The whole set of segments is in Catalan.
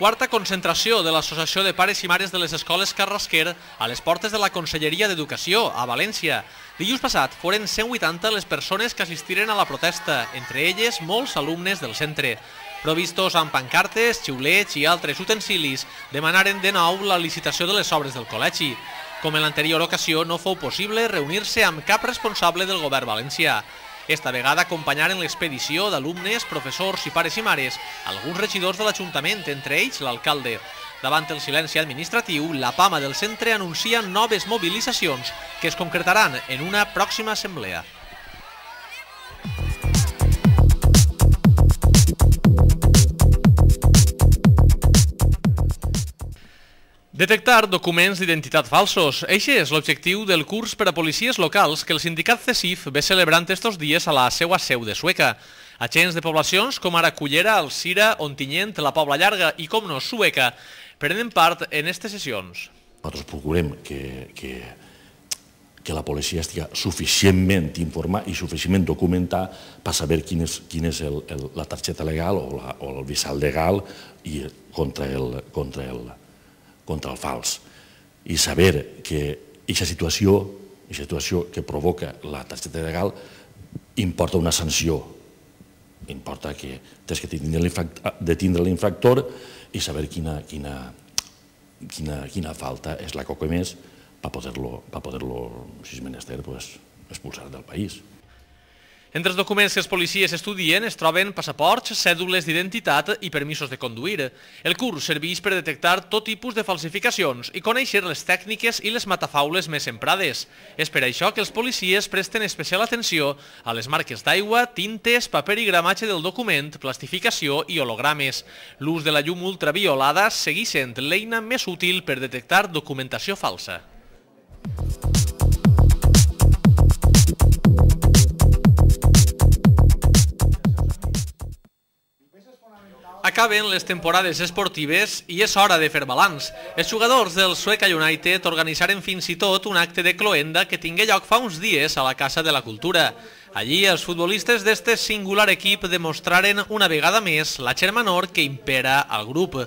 Quarta concentració de l'Associació de Pares i Mares de les Escoles Carrasquer a les portes de la Conselleria d'Educació, a València. Dilluns passat foren 180 les persones que assistiren a la protesta, entre elles molts alumnes del centre. Provistos amb pancartes, xiulets i altres utensilis, demanaren de nou la licitació de les obres del col·legi. Com en l'anterior ocasió, no fou possible reunir-se amb cap responsable del govern valencià. Esta vegada acompanyaren l'expedició d'alumnes, professors i pares i mares, alguns regidors de l'Ajuntament, entre ells l'alcalde. Davant el silenci administratiu, la PAMA del centre anuncia noves mobilitzacions que es concretaran en una pròxima assemblea. Detectar documents d'identitat falsos. Eixe és l'objectiu del curs per a policies locals que el sindicat CESIF ve celebrant estos dies a la seva seu de Sueca. Agents de poblacions com ara Cullera, Alzira, Ontinyent, la Pobla Llarga i, com no, Sueca, prenen part en aquestes sessions. Nosaltres procurem que la policia estigui suficientment informada i suficientment documentada per saber quina és la targeta legal o el visat legal contra el fals. I saber que aquesta situació que provoca la targeta legal importa una sanció. Importa que tens que detindre l'infractor i saber quina falta és la que comès per poder-lo, si és menester, expulsar del país. Entre els documents que els policies estudien es troben passaports, cèdules d'identitat i permisos de conduir. El curs serveix per detectar tot tipus de falsificacions i conèixer les tècniques i les matafaules més emprades. És per això que els policies presten especial atenció a les marques d'aigua, tintes, paper i gramatge del document, plastificació i hologrames. L'ús de la llum ultraviolada segueix sent l'eina més útil per detectar documentació falsa. Acaben les temporades esportives i és hora de fer balanç. Els jugadors del Sueca United organitzaren fins i tot un acte de cloenda que tingué lloc fa uns dies a la Casa de la Cultura. Allí els futbolistes d'este singular equip demostraren una vegada més la germanor que impera al grup.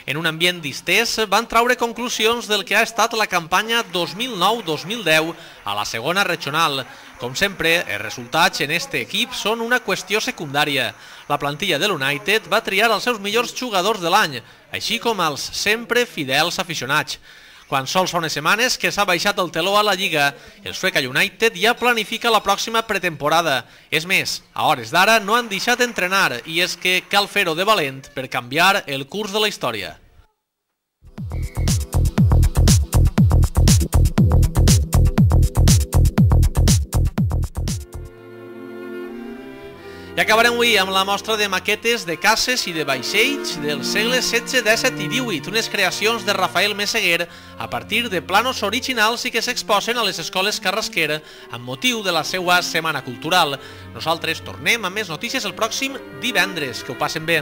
En un ambient distès van traure conclusions del que ha estat la campanya 2009-2010 a la segona regional. Com sempre, els resultats en este equip són una qüestió secundària. La plantilla de l'United va triar els seus millors jugadors de l'any, així com els sempre fidels aficionats. Quan sols fa unes setmanes que s'ha baixat el teló a la Lliga, el Sueca United ja planifica la pròxima pretemporada. És més, a hores d'ara no han deixat entrenar i és que cal fer-ho de valent per canviar el curs de la història. I acabarem avui amb la mostra de maquetes de cases i de vaixells dels segles XVI, XVII i XVIII, unes creacions de Rafael Meseguer a partir de planos originals i que s'exposen a les escoles Carrasquer amb motiu de la seva Setmana Cultural. Nosaltres tornem amb més notícies el pròxim divendres. Que ho passen bé.